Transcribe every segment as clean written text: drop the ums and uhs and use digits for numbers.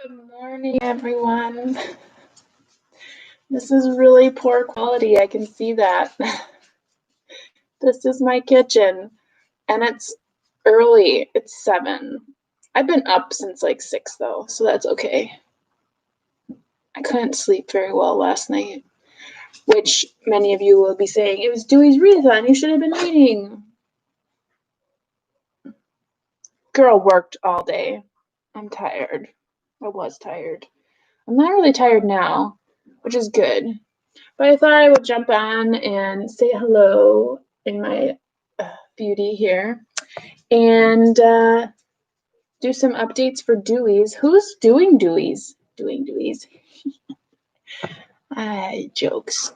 Good morning, everyone. This is really poor quality. I can see that. This is my kitchen, and it's early. It's 7. I've been up since like 6, though, so that's okay. I couldn't sleep very well last night, which many of you will be saying, it was Dewey's Readathon. You should have been reading. Girl worked all day. I'm tired. I was tired. I'm not really tired now, which is good. But I thought I would jump on and say hello in my beauty here and do some updates for Deweys. Who's doing Deweys? Jokes.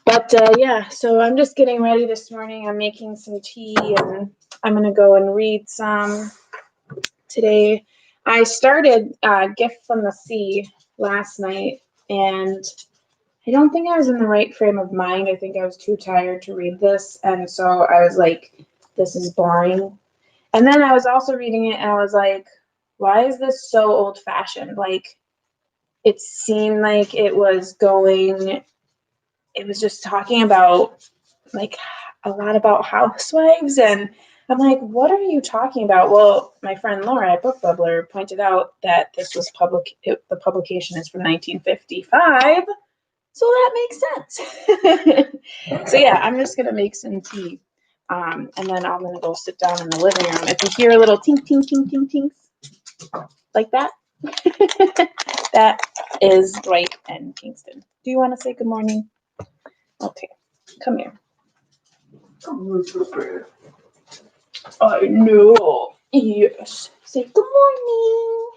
But yeah, so I'm just getting ready this morning. I'm making some tea and I'm going to go and read some today. I started Gift from the Sea last night, and I don't think I was in the right frame of mind. I think I was too tired to read this, and so I was like, this is boring. And then I was also reading it, and I was like, why is this so old-fashioned? Like, it seemed like it was just talking about, like, a lot about housewives, and I'm like, what are you talking about? Well, my friend Laura at Book Bubbler pointed out that this was the publication is from 1955, so that makes sense. So yeah, I'm just gonna make some tea, and then I'm gonna go sit down in the living room. If you hear a little tink, tink, tink, tink, tink, like that, that is Dwight and Kingston. Do you want to say good morning? Okay, come here. I know. Yes. Say good morning.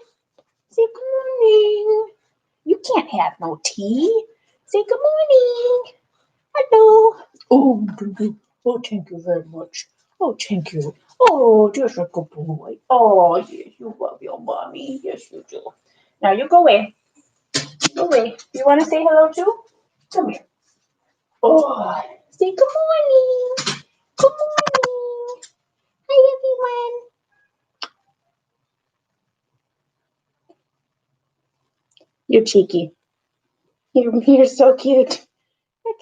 Say good morning. You can't have no tea. Say good morning. Hello. Oh, thank you very much. Oh, thank you. Oh, just a good boy. Oh, yes, you love your mommy. Yes, you do. Now you go away. Go away. You want to say hello too? Come here. Oh, say good morning. Good morning. Hi, everyone. You're cheeky. You're so cute.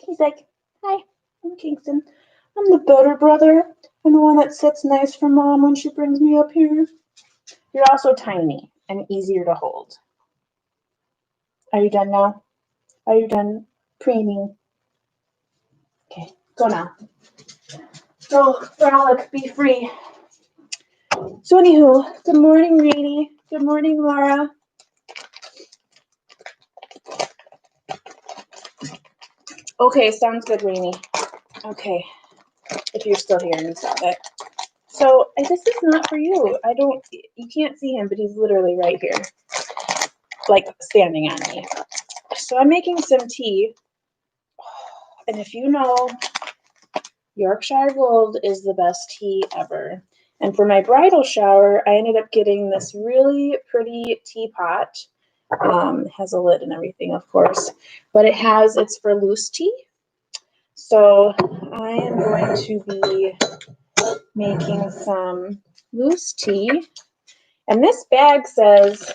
He's like, hi, I'm Kingston. I'm the better brother. I'm the one that sits nice for mom when she brings me up here. You're also tiny and easier to hold. Are you done now? Are you done preening? Okay, go now. Go, frolic, be free. So anywho, good morning, Rainy. Good morning, Laura. Okay, sounds good, Rainy. Okay, if you're still here and you saw that. So this is not for you. You can't see him, but he's literally right here, like standing on me. So I'm making some tea, and if you know, Yorkshire Gold is the best tea ever. And for my bridal shower, I ended up getting this really pretty teapot. Has a lid and everything, of course, but it's for loose tea. So I am going to be making some loose tea. And this bag says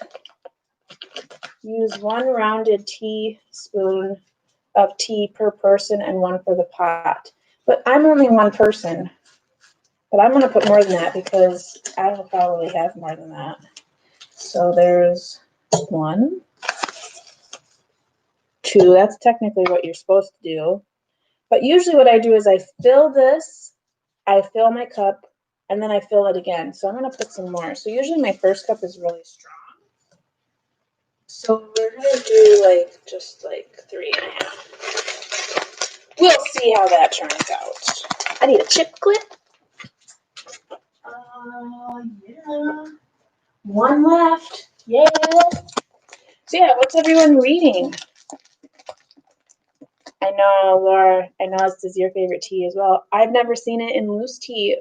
use 1 rounded teaspoon of tea per person and 1 for the pot. But I'm only 1 person. But I'm going to put more than that because I will probably have more than that. So there's 1, 2. That's technically what you're supposed to do. But usually what I do is I fill this, I fill my cup, and then I fill it again. So I'm going to put some more. So usually my first cup is really strong. So we're going to do just 3.5. We'll see how that turns out. I need a chip clip. Yeah. 1 left. Yeah. So yeah, what's everyone reading? I know, Laura, I know this is your favorite tea as well. I've never seen it in loose tea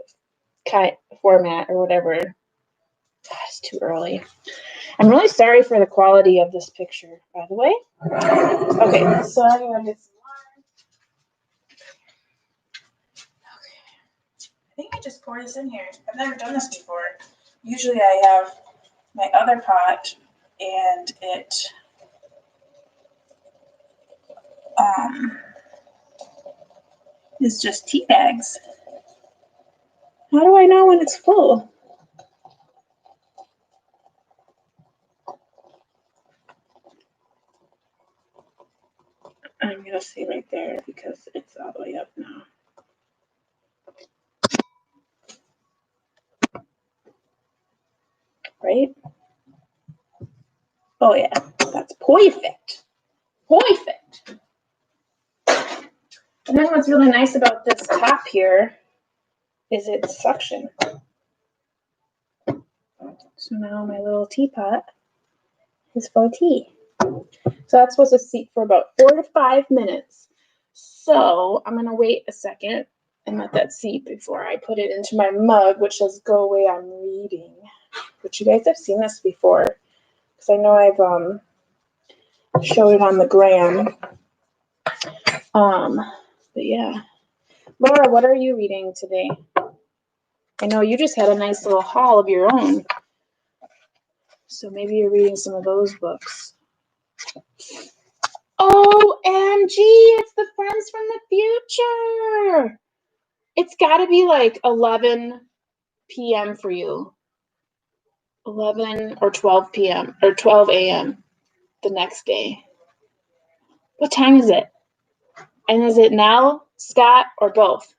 format or whatever. God, it's too early. I'm really sorry for the quality of this picture, by the way. Okay, so I'm going to get some water. Okay. I think I just pour this in here. I've never done this before. Usually I have my other pot and it is just tea bags. How do I know when it's full? I'm gonna see right there because it's all the way up now. Right? Oh yeah, that's perfect. Perfect. And then what's really nice about this top here is its suction. So now my little teapot is full of tea. So that's supposed to steep for about 4 to 5 minutes. So I'm gonna wait a second and let that seep before I put it into my mug, which says "Go away, I'm reading." But you guys have seen this before, because I know I've showed it on the gram. But yeah, Laura, what are you reading today? I know you just had a nice little haul of your own, so maybe you're reading some of those books. OMG, it's the Friends from the Future. It's got to be like 11 p.m. for you. 11 or 12 p.m. or 12 a.m. the next day. What time is it? And is it Nell, Scott, or both?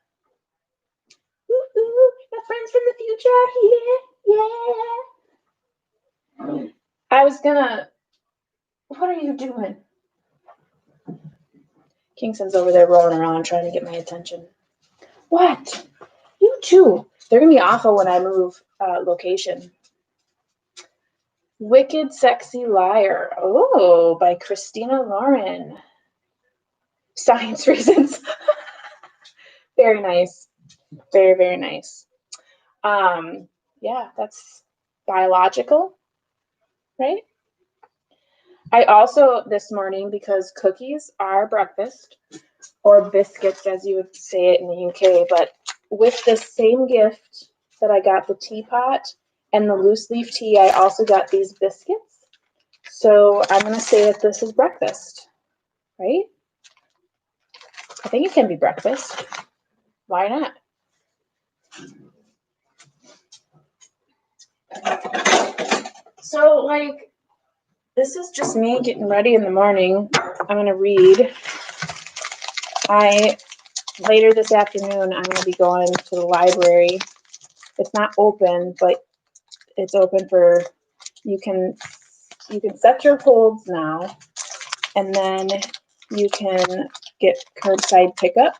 Ooh, my friends from the future are here. Yeah. I was gonna. What are you doing? Kingston's over there rolling around trying to get my attention. What? You too. They're gonna be awful when I move location. Wicked Sexy Liar. Oh, by Christina Lauren. Science reasons. Very nice. Very, very nice. Yeah, that's biological, right? I also, this morning, because cookies are breakfast, or biscuits as you would say it in the UK, but with the same gift that I got the teapot and the loose leaf tea, I also got these biscuits. So I'm going to say that this is breakfast, right? I think it can be breakfast. Why not? So, like, this is just me getting ready in the morning. I'm going to read. Later this afternoon, I'm going to be going to the library. It's not open, but it's open for, you can set your holds now, and then you can get curbside pickup.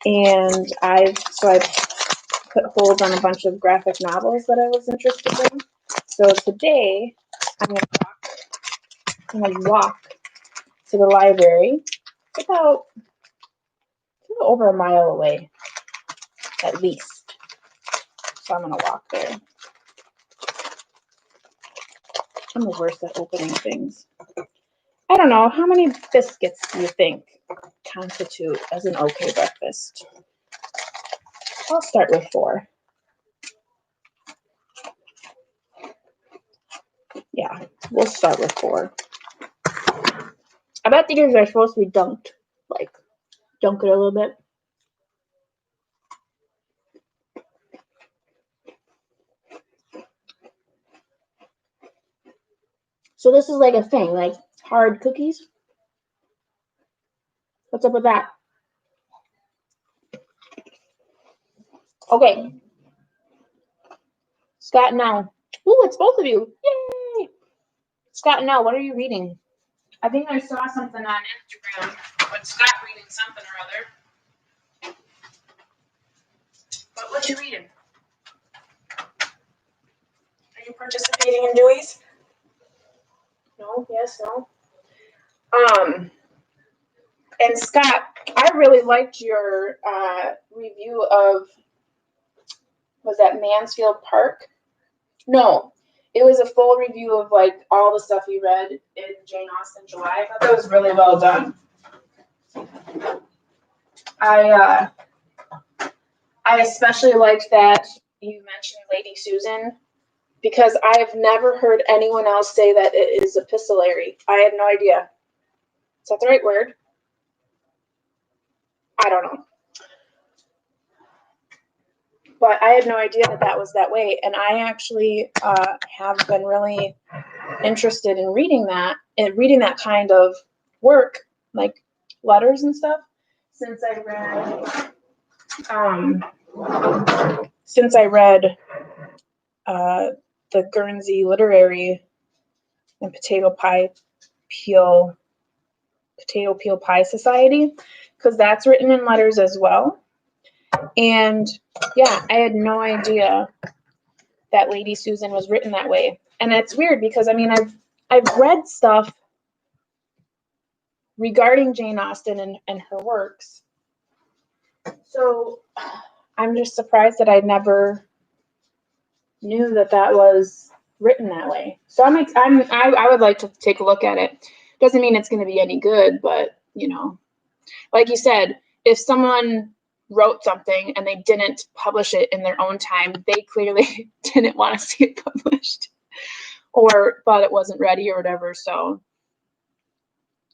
And I've put holds on a bunch of graphic novels that I was interested in. So today, I'm going to walk to the library. It's about over a mile away, at least. So I'm going to walk there. I'm the worst at opening things. I don't know. How many biscuits do you think constitute as an okay breakfast? I'll start with 4. Yeah, we'll start with 4. I bet these are supposed to be dunked. Like, dunk it a little bit. So this is like a thing, like hard cookies. What's up with that? Okay. Scott and Nell. Ooh, it's both of you. Yay! Scott and Nell, what are you reading? I think I saw something on Instagram with Scott reading something or other. But what you reading? Are you participating in Dewey's? No, yes, no. And Scott, I really liked your review of, was that Mansfield Park? No, it was a full review of like all the stuff you read in Jane Austen July. I thought that was really well done. I especially liked that you mentioned Lady Susan, because I have never heard anyone else say that it is epistolary. I had no idea. Is that the right word? I don't know. But I had no idea that that was that way. And I actually have been really interested in reading that kind of work, like letters and stuff, since I read the Guernsey Literary and Potato Peel Pie Society, because that's written in letters as well. And yeah, I had no idea that Lady Susan was written that way. And it's weird because I mean I've read stuff regarding Jane Austen and her works. So I'm just surprised that I never knew that that was written that way. So I would like to take a look at it. Doesn't mean it's going to be any good, but you know, like you said, if someone wrote something and they didn't publish it in their own time, they clearly didn't want to see it published or thought it wasn't ready or whatever. So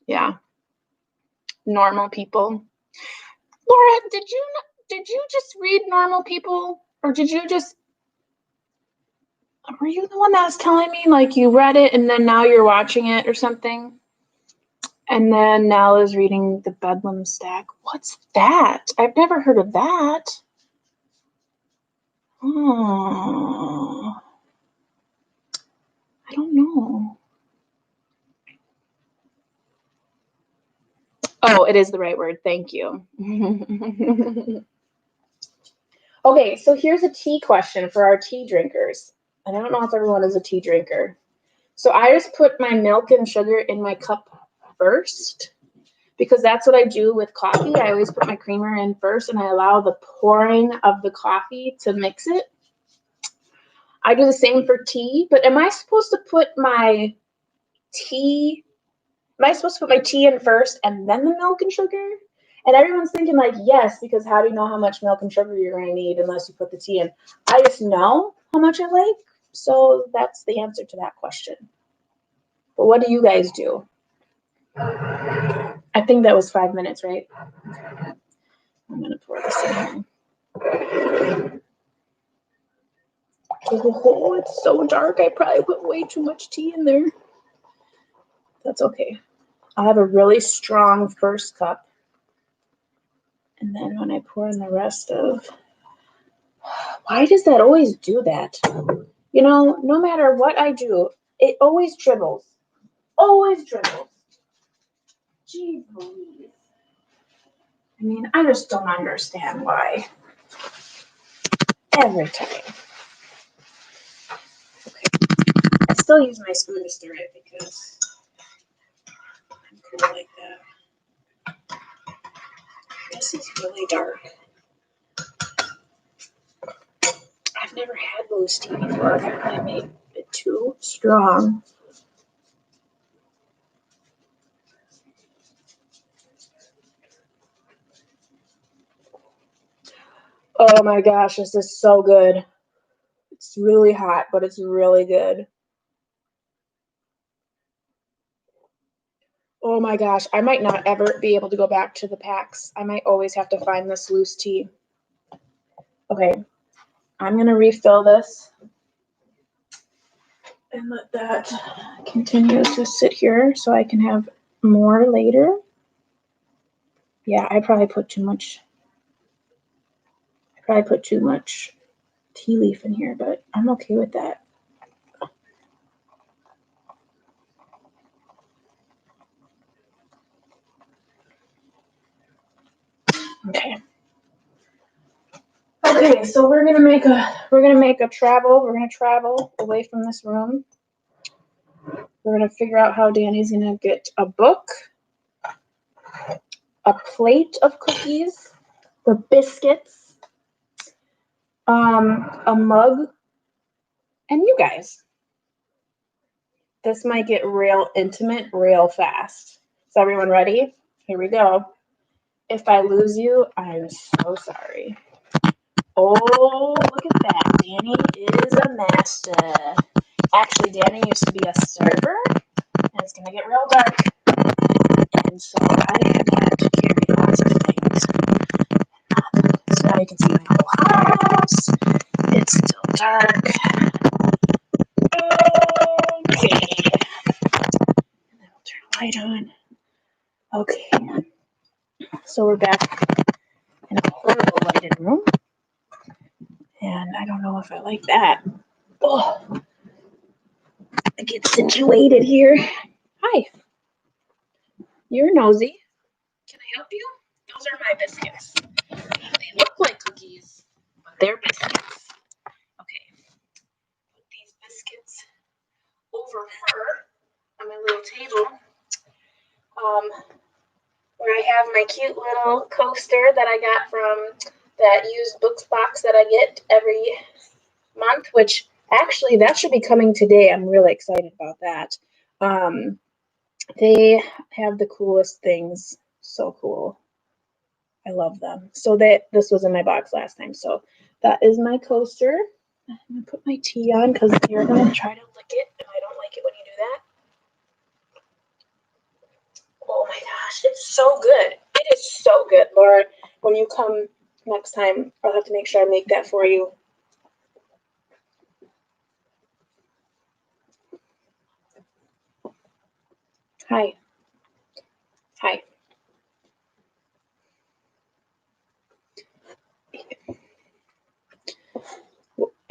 yeah, Normal People. Laura, did you just read Normal People, or were you the one that was telling me like you read it and then now you're watching it or something? And then Nell is reading The Bedlam Stack. What's that? I've never heard of that. Oh, I don't know. Oh, it is the right word. Thank you. Okay, so here's a tea question for our tea drinkers. And I don't know if everyone is a tea drinker. So I just put my milk and sugar in my cup first, because that's what I do with coffee. I always put my creamer in first and I allow the pouring of the coffee to mix it. I do the same for tea, but am I supposed to put my tea in first and then the milk and sugar? And everyone's thinking like, yes, because how do you know how much milk and sugar you're going to need unless you put the tea in? I just know how much I like, so that's the answer to that question. But what do you guys do? I think that was 5 minutes, right? I'm going to pour this in here. Oh, it's so dark. I probably put way too much tea in there. That's okay. I'll have a really strong first cup. And then when I pour in the rest of... Why does that always do that? You know, no matter what I do, it always dribbles. Always dribbles. Jeez Louise. I mean, I just don't understand why. Every time. Okay. I still use my spoon to stir it because I'm cool like that. This is really dark. I've never had loose tea before. I probably made it too strong. Oh my gosh, this is so good. It's really hot, but it's really good. Oh my gosh, I might not ever be able to go back to the packs. I might always have to find this loose tea. Okay, I'm going to refill this and let that continue to sit here so I can have more later. Yeah, I probably put too much. Tea leaf in here, but I'm okay with that. Okay. Okay, so we're gonna make a travel. We're gonna travel away from this room. We're gonna figure out how Danny's gonna get a book, a plate of cookies, the biscuits, a mug, and you guys. This might get real intimate real fast. Is everyone ready? Here we go. If I lose you, I'm so sorry. Oh, look at that. Danny is a master. Actually, Danny used to be a server, and it's going to get real dark. And so I have to carry lots of things. So now you can see my whole house. It's still dark. Okay. And then we'll turn a light on. Okay. So we're back in a horrible lighted room. And I don't know if I like that. Oh, I get situated here. Hi. You're nosy. Can I help you? Those are my biscuits. They look like cookies, but they're biscuits. Okay. Put these biscuits over her on my little table. Where I have my cute little coaster that I got from that used books box that I get every month, which actually that should be coming today. I'm really excited about that. They have the coolest things. So cool. I love them. So this was in my box last time. So that is my coaster. I'm gonna put my tea on because you're gonna try to lick it, and I don't like it when you do that. Oh my gosh, it's so good. It is so good, Laura. When you come next time, I'll have to make sure I make that for you. Hi. Hi.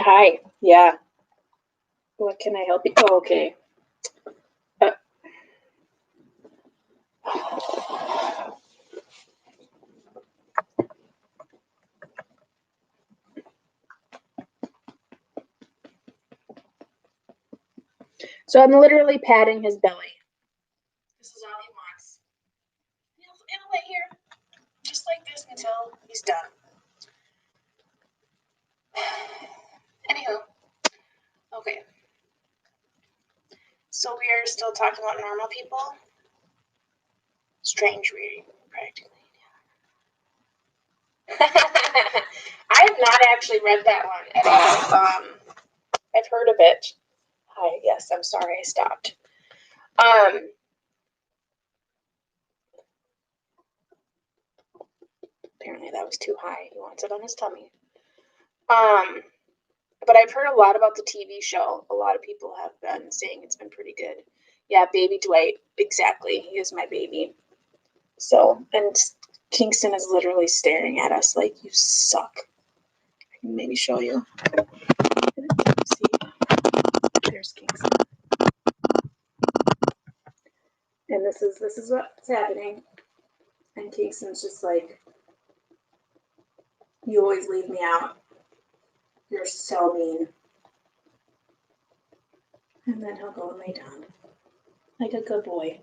Hi. Yeah. What can I help you? Oh, okay. So I'm literally patting his belly. This is all he wants. He'll lay here just like this until he's done. Anywho, okay. So we are still talking about normal people. Strange reading, practically. I have not actually read that one at all. I've heard of it. Hi, yes, I'm sorry I stopped. Apparently that was too high. He wants it on his tummy. But I've heard a lot about the TV show. A lot of people have been saying it's been pretty good. Yeah, baby Dwight. Exactly. He is my baby. So, and Kingston is literally staring at us like, you suck. I can maybe show you. See, there's Kingston. And this is what's happening. And Kingston's just like, you always leave me out. You're so mean. And then he'll go and lay down. Like a good boy.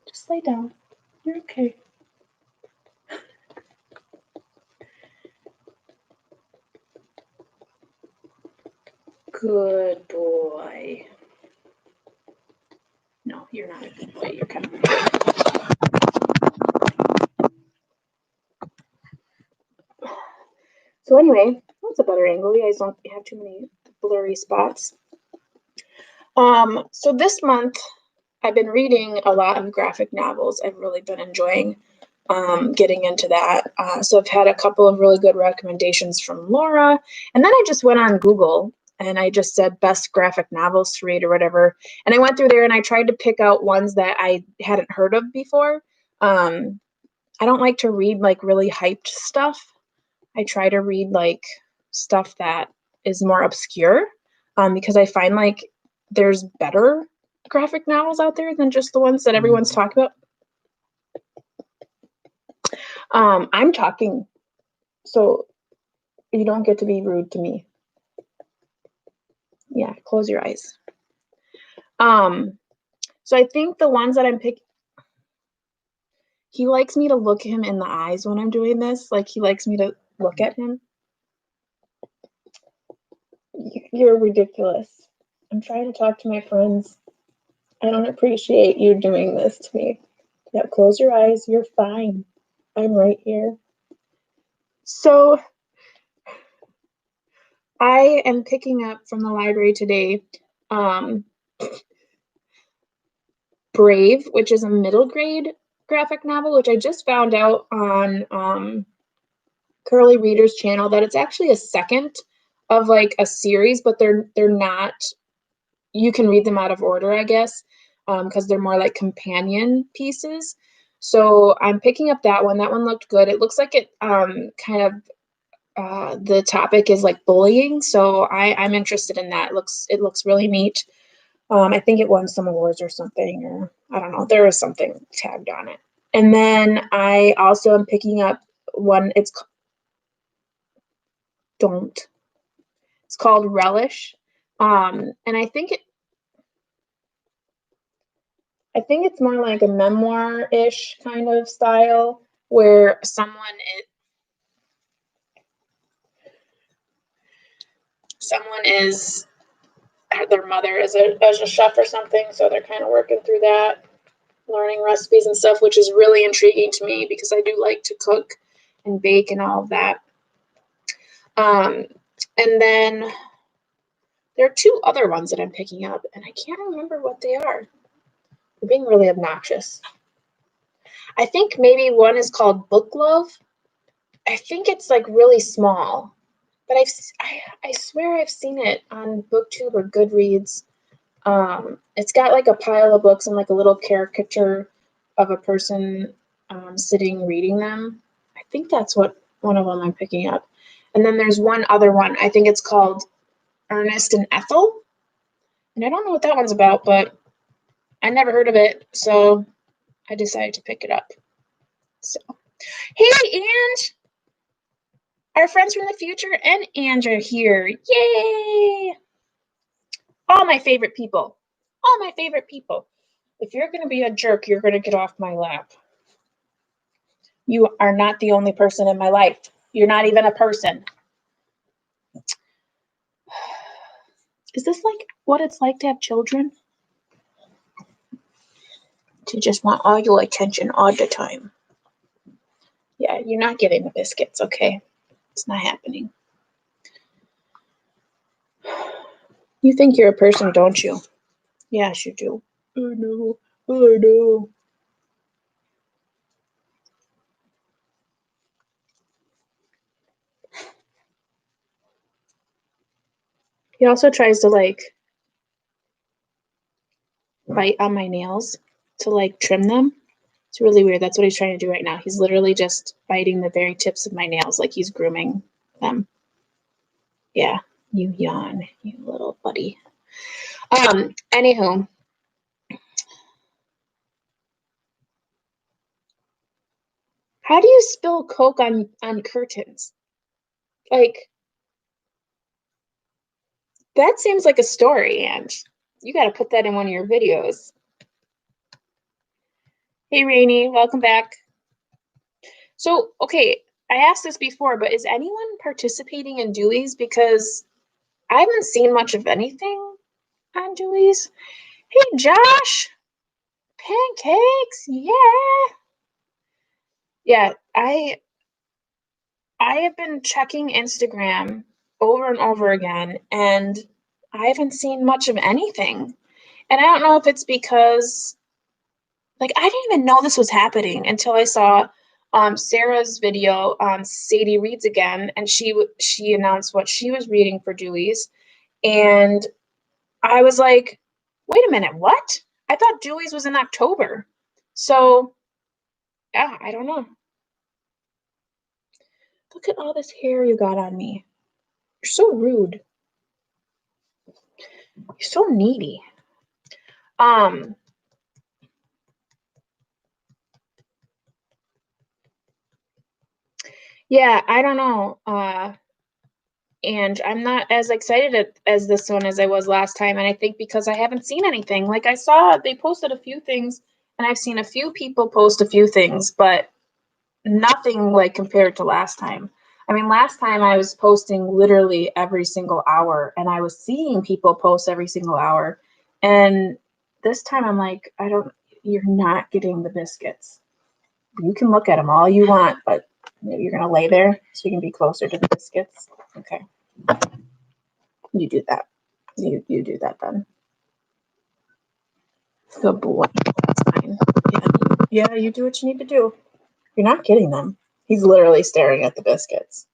Just lay down. You're okay. Good boy. No, you're not a good boy. You're kind of... So anyway, that's a better angle. You guys don't have too many blurry spots. So this month, I've been reading a lot of graphic novels. I've really been enjoying getting into that. So I've had a couple of really good recommendations from Laura. And then I just went on Google and I just said best graphic novels to read or whatever. And I went through there and I tried to pick out ones that I hadn't heard of before. I don't like to read like really hyped stuff. I try to read like stuff that is more obscure because I find like there's better graphic novels out there than just the ones that everyone's talking about. I'm talking, so you don't get to be rude to me. Yeah, close your eyes. So I think the ones that I'm picking, he likes me to look him in the eyes when I'm doing this. Like he likes me to look at him. You're ridiculous. I'm trying to talk to my friends. I don't appreciate you doing this to me. Yeah, close your eyes. You're fine. I'm right here. So I am picking up from the library today Brave, which is a middle grade graphic novel, which I just found out on Curly Reader's channel that it's actually a second of like a series, but they're not, you can read them out of order, I guess, because they're more like companion pieces. So I'm picking up that one. That one looked good. It looks like it kind of the topic is like bullying, so I'm interested in that. It looks really neat. I think it won some awards or something, or I don't know. There is something tagged on it. And then I also am picking up one. It's called Relish, and I think it's more like a memoir-ish kind of style where someone is their mother is a chef or something, so they're kind of working through that, learning recipes and stuff, which is really intriguing to me because I do like to cook and bake and all of that. And then there are two other ones that I'm picking up, and I can't remember what they are. They're being really obnoxious. I think maybe one is called Book Love. I think it's like really small, but I swear I've seen it on BookTube or Goodreads. It's got like a pile of books and like a little caricature of a person sitting reading them. I think that's what one of them I'm picking up. And then there's one other one. I think it's called Ernest and Ethel. And I don't know what that one's about, but I never heard of it, so I decided to pick it up. So, hey, Ange! Our friends from the future and Ange are here. Yay! All my favorite people. All my favorite people. If you're going to be a jerk, you're going to get off my lap. You are not the only person in my life. You're not even a person. Is this like what it's like to have children? To just want all your attention all the time. Yeah, you're not getting the biscuits, okay? It's not happening. You think you're a person, don't you? Yes, you do. I know. I know. He also tries to like bite on my nails to like trim them. It's really weird. That's what he's trying to do right now. He's literally just biting the very tips of my nails like he's grooming them. Yeah, you yawn, you little buddy. Anywho. How do you spill Coke on curtains? Like, that seems like a story, and you got to put that in one of your videos. Hey, Rainy, welcome back. So, okay, I asked this before, but is anyone participating in Dewey's? Because I haven't seen much of anything on Dewey's. Hey, Josh! Pancakes! Yeah! Yeah, I have been checking Instagram over and over again, and I haven't seen much of anything. And I don't know if it's because, like, I didn't even know this was happening until I saw Sarah's video on Sadie Reads Again, and she announced what she was reading for Dewey's, and I was like, wait a minute, what? I thought Dewey's was in October. So, yeah, I don't know. Look at all this hair you got on me. You're so rude. You're so needy. Yeah, I don't know. And I'm not as excited as this one as I was last time. And I think because I haven't seen anything. Like I saw they posted a few things, and I've seen a few people post a few things, but nothing like compared to last time. I mean, last time I was posting literally every single hour, and I was seeing people post every single hour. And this time I'm like, you're not getting the biscuits. You can look at them all you want, but Maybe you're gonna lay there so you can be closer to the biscuits. Okay. You do that. You do that then. Good boy. That's fine. Yeah, you do what you need to do. You're not getting them. He's literally staring at the biscuits.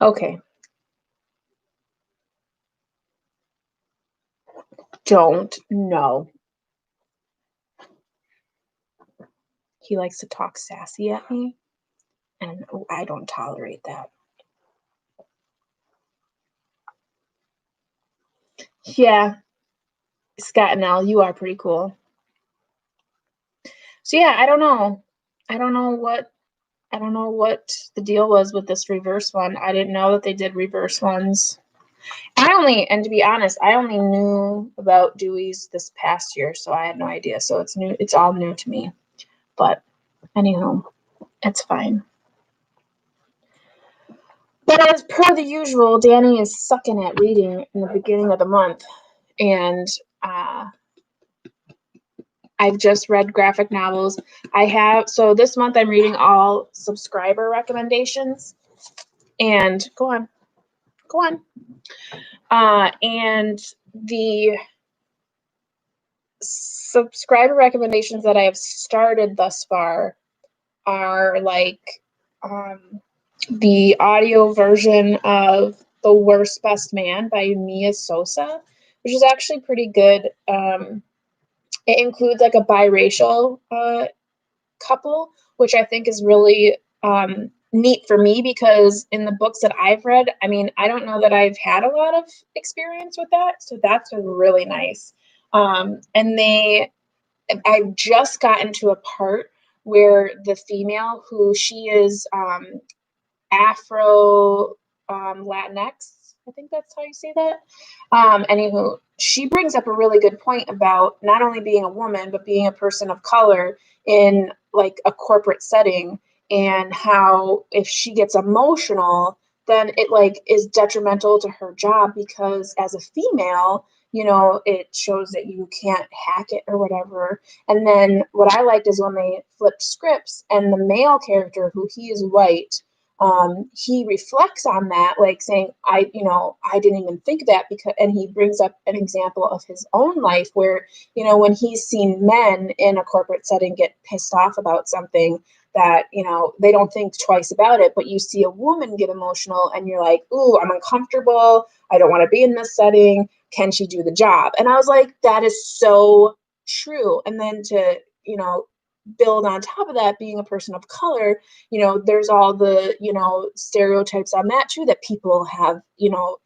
Okay. Don't know. He likes to talk sassy at me, and I don't tolerate that. Yeah. Scott and Al, you are pretty cool. So yeah, I don't know. I don't know what the deal was with this reverse one. I didn't know that they did reverse ones. And to be honest, I only knew about Dewey's this past year, so I had no idea. So it's new. It's all new to me. But anyhow, it's fine. But as per the usual, Danny is sucking at reading in the beginning of the month, and I've just read graphic novels. So this month I'm reading all subscriber recommendations, and go on. And the subscriber recommendations that I have started thus far are like the audio version of The Worst Best Man by Mia Sosa, which is actually pretty good. It includes like a biracial couple, which I think is really neat for me, because in the books that I've read, I mean, I don't know that I've had a lot of experience with that. So that's been really nice. And I've just gotten to a part where the female, who she is Afro Latinx, I think that's how you say that. Anywho, she brings up a really good point about not only being a woman, but being a person of color in like a corporate setting, and how if she gets emotional, then it like is detrimental to her job, because as a female, you know, it shows that you can't hack it or whatever. And then what I liked is when they flipped scripts and the male character, who he is white, he reflects on that, like saying, I didn't even think of that, because, and he brings up an example of his own life where, you know, when he's seen men in a corporate setting get pissed off about something that, you know, they don't think twice about it, but you see a woman get emotional and you're like, ooh, I'm uncomfortable. I don't want to be in this setting. Can she do the job? And I was like, that is so true. And then to, you know, build on top of that, being a person of color, you know, there's all the, you know, stereotypes on that too, that people have, you know,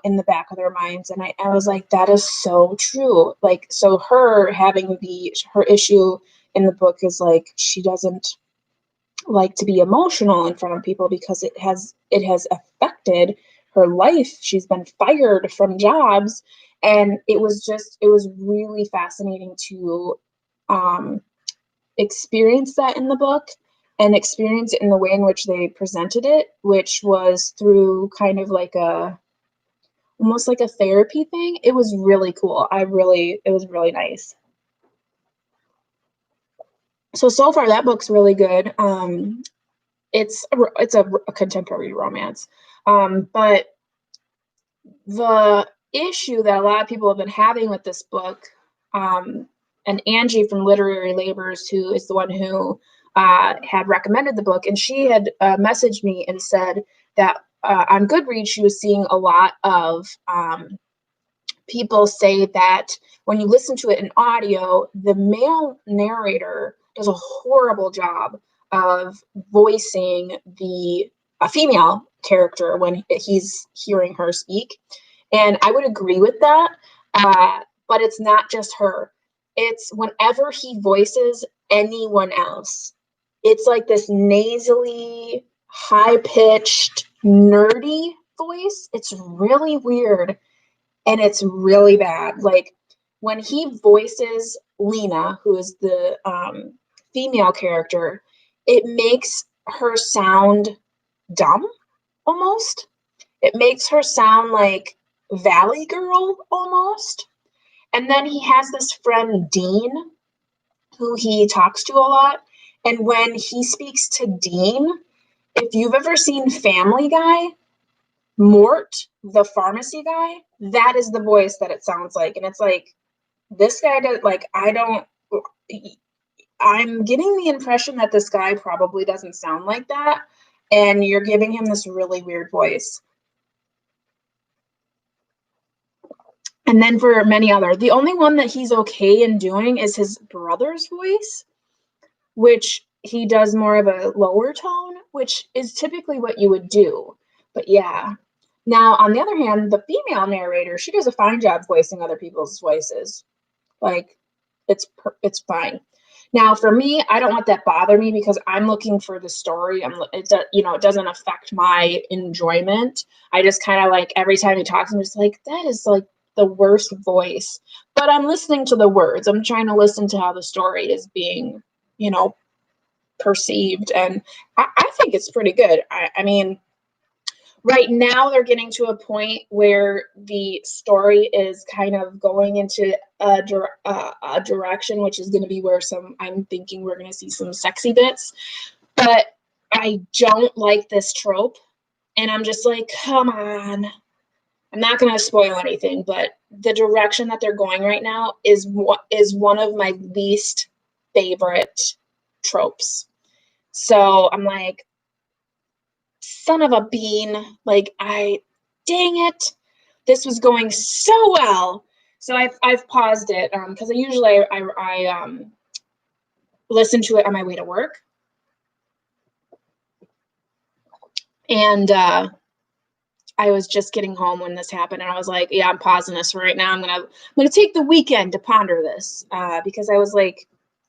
in the back of their minds. And I was like, that is so true. Like, so her having her issue in the book is like, she doesn't like to be emotional in front of people because it has affected her life. She's been fired from jobs. And it was really fascinating to experience that in the book, and experience it in the way in which they presented it, which was through kind of like almost like a therapy thing. It was really cool. It was really nice. So far that book's really good. It's a contemporary romance. But the issue that a lot of people have been having with this book, and Angie from Literary Labors, who is the one who had recommended the book, and she had messaged me and said that on Goodreads she was seeing a lot of people say that when you listen to it in audio, the male narrator does a horrible job of voicing a female character when he's hearing her speak. And I would agree with that, but it's not just her. It's whenever he voices anyone else, it's like this nasally, high-pitched, nerdy voice. It's really weird, and it's really bad. Like, when he voices Lena, who is the female character, it makes her sound dumb, almost. It makes her sound like valley girl almost. And then he has this friend, Dean, who he talks to a lot. And when he speaks to Dean, if you've ever seen Family Guy, Mort, the pharmacy guy, that is the voice that it sounds like. And it's like, this guy does, like, I'm getting the impression that this guy probably doesn't sound like that. And you're giving him this really weird voice. And then for many other, the only one that he's okay in doing is his brother's voice, which he does more of a lower tone, which is typically what you would do. But yeah. Now, on the other hand, the female narrator, she does a fine job voicing other people's voices. Like, it's fine. Now, for me, I don't let that bother me because I'm looking for the story. It doesn't affect my enjoyment. I just kind of like every time he talks, I'm just like, that is like the worst voice. But I'm listening to the words. I'm trying to listen to how the story is being, perceived, and I think it's pretty good. I mean, right now they're getting to a point where the story is kind of going into a direction, which is going to be where I'm thinking we're going to see some sexy bits, but I don't like this trope, and I'm just like, come on. I'm not going to spoil anything, but the direction that they're going right now is one of my least favorite tropes. So I'm like, son of a bean, like, dang it, this was going so well. So I've paused it because I listen to it on my way to work, and I was just getting home when this happened, and I was like, yeah, I'm pausing this right now. I'm gonna take the weekend to ponder this because I was like,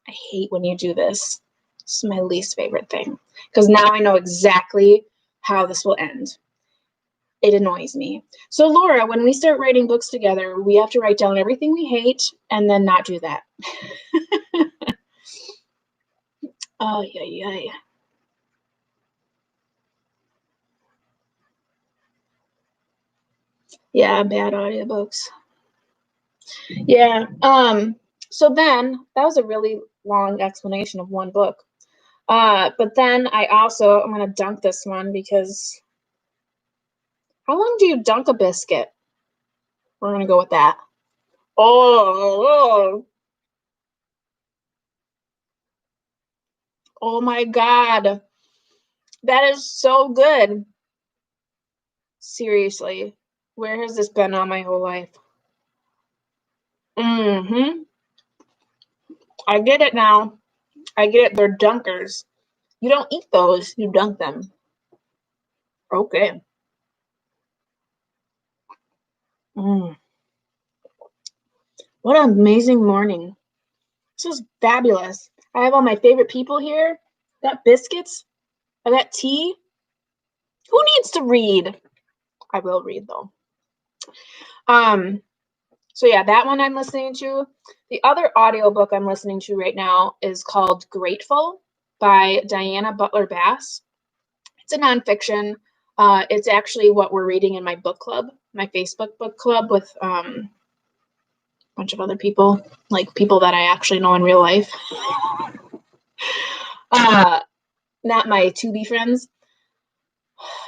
I hate when you do this. This is my least favorite thing because now I know exactly how this will end. It annoys me. So Laura, when we start writing books together, we have to write down everything we hate and then not do that. Oh, yeah. Yeah, bad audiobooks. Yeah. So then that was a really long explanation of one book. But then I'm gonna dunk this one because how long do you dunk a biscuit? We're gonna go with that. Oh my God. That is so good. Seriously. Where has this been all my whole life? Mm-hmm. I get it now. I get it. They're dunkers. You don't eat those. You dunk them. Okay. What an amazing morning. This is fabulous. I have all my favorite people here. I got biscuits. I got tea. Who needs to read? I will read though. So yeah, that one I'm listening to. The other audiobook I'm listening to right now is called Grateful by Diana Butler Bass. It's a nonfiction. It's actually what we're reading in my book club, my Facebook book club with a bunch of other people, like people that I actually know in real life. Not my to-be friends.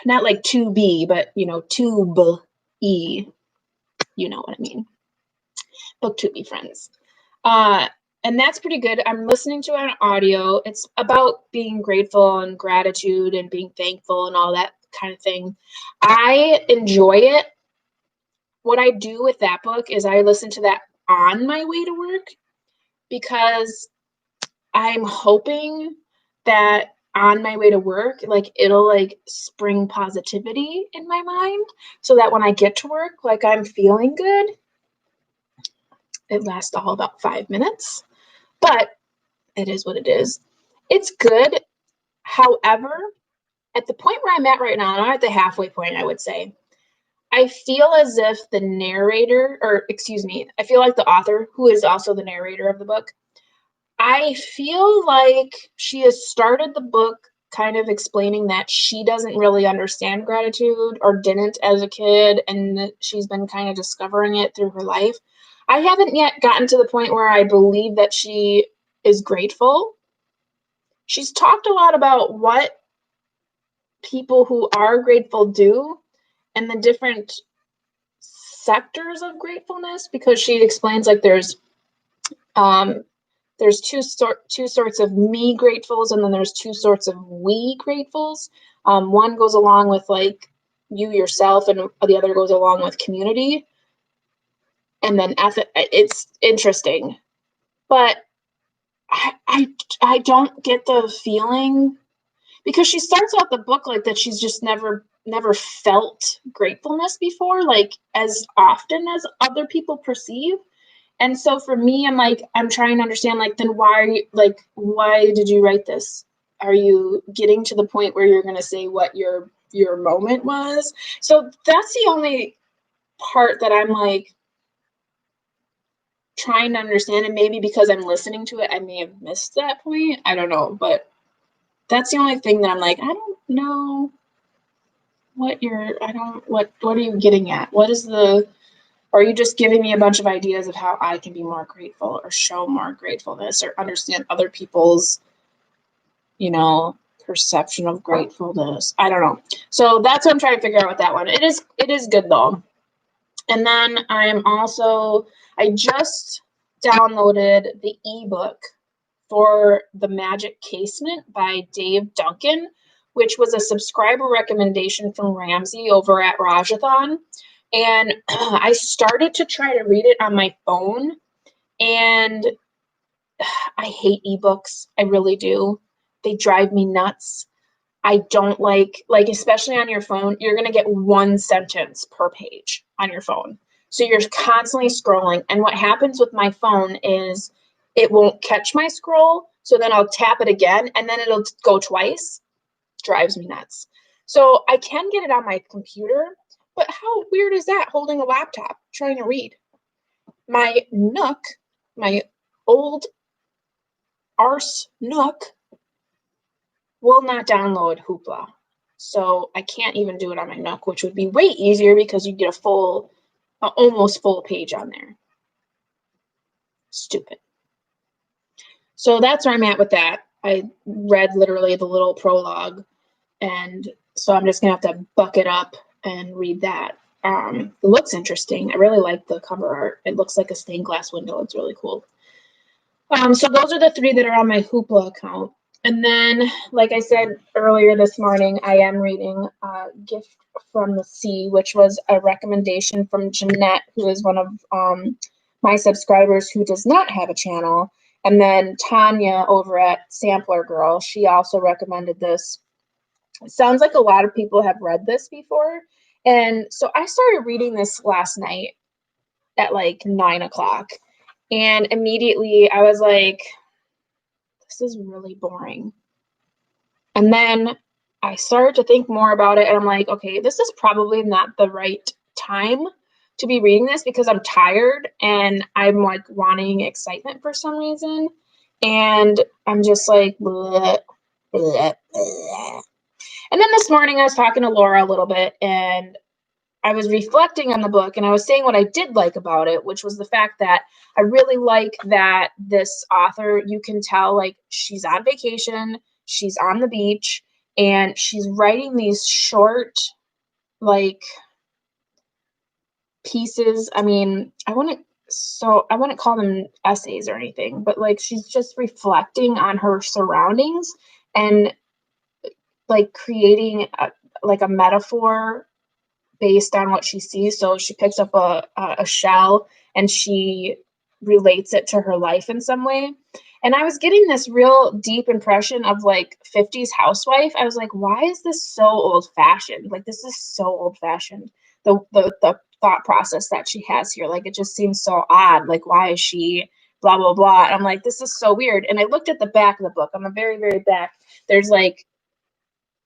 Not like to-be, but, tube-e. You know what I mean. Book to-be friends. And that's pretty good. I'm listening to it on audio. It's about being grateful and gratitude and being thankful and all that kind of thing. I enjoy it. What I do with that book is I listen to that on my way to work because I'm hoping that on my way to work, like, it'll like spring positivity in my mind so that when I get to work, like, I'm feeling good. It lasts all about 5 minutes, but it is what it is. It's good. However, at the point where I'm at right now, I'm at the halfway point, I would say, I feel as if the narrator, or excuse me, I feel like the author, who is also the narrator of the book, I feel like she has started the book kind of explaining that she doesn't really understand gratitude or didn't as a kid, and that she's been kind of discovering it through her life. I haven't yet gotten to the point where I believe that she is grateful. She's talked a lot about what people who are grateful do and the different sectors of gratefulness, because she explains like there's two sorts of me gratefuls, and then there's two sorts of we gratefuls. One goes along with like you yourself, and the other goes along with community. And then it's interesting, but I don't get the feeling, because she starts out the book like that she's just never felt gratefulness before, like as often as other people perceive. And so for me, I'm trying to understand, like, then why did you write this? Are you getting to the point where you're going to say what your moment was? So that's the only part that I'm like trying to understand. And maybe because I'm listening to it, I may have missed that point. I don't know. But that's the only thing that I'm like, I don't know what are you getting at? Are you just giving me a bunch of ideas of how I can be more grateful or show more gratefulness or understand other people's, perception of gratefulness? I don't know. So that's what I'm trying to figure out with that one. It is good though. And then I just downloaded the ebook for The Magic Casement by Dave Duncan, which was a subscriber recommendation from Ramsey over at Readathon. And I started to try to read it on my phone, and I hate ebooks. I really do. They drive me nuts. I don't like, especially on your phone, you're going to get one sentence per page on your phone. So you're constantly scrolling. And what happens with my phone is it won't catch my scroll. So then I'll tap it again, and then it'll go twice. Drives me nuts. So I can get it on my computer, but how weird is that, holding a laptop, trying to read? My Nook, my old arse Nook, will not download Hoopla. So I can't even do it on my Nook, which would be way easier because you get almost full page on there. Stupid. So that's where I'm at with that. I read literally the little prologue, and so I'm just going to have to buck it up and read that. It looks interesting. I really like the cover art. It looks like a stained glass window. It's really cool. So those are the three that are on my Hoopla account. And then, like I said earlier this morning, I am reading Gift from the Sea, which was a recommendation from Jeanette, who is one of my subscribers who does not have a channel. And then Tanya over at Sampler Girl, she also recommended this. It sounds like a lot of people have read this before. And so I started reading this last night at like 9 o'clock. And immediately I was like, this is really boring. And then I started to think more about it, and I'm like, okay, this is probably not the right time to be reading this because I'm tired and I'm like wanting excitement for some reason. And I'm just like, bleh, bleh, bleh. And then this morning I was talking to Laura a little bit, and I was reflecting on the book, and I was saying what I did like about it, which was the fact that I really like that this author, you can tell, like, she's on vacation, she's on the beach, and she's writing these short, like, pieces. I mean, I wouldn't call them essays or anything, but like she's just reflecting on her surroundings and like creating a metaphor based on what she sees. So she picks up a shell and she relates it to her life in some way. And I was getting this real deep impression of like 50s housewife. I was like, why is this so old fashioned? Like, this is so old fashioned. The thought process that she has here, like, it just seems so odd. Like, why is she blah, blah, blah. And I'm like, this is so weird. And I looked at the back of the book. On the very, very back, there's like,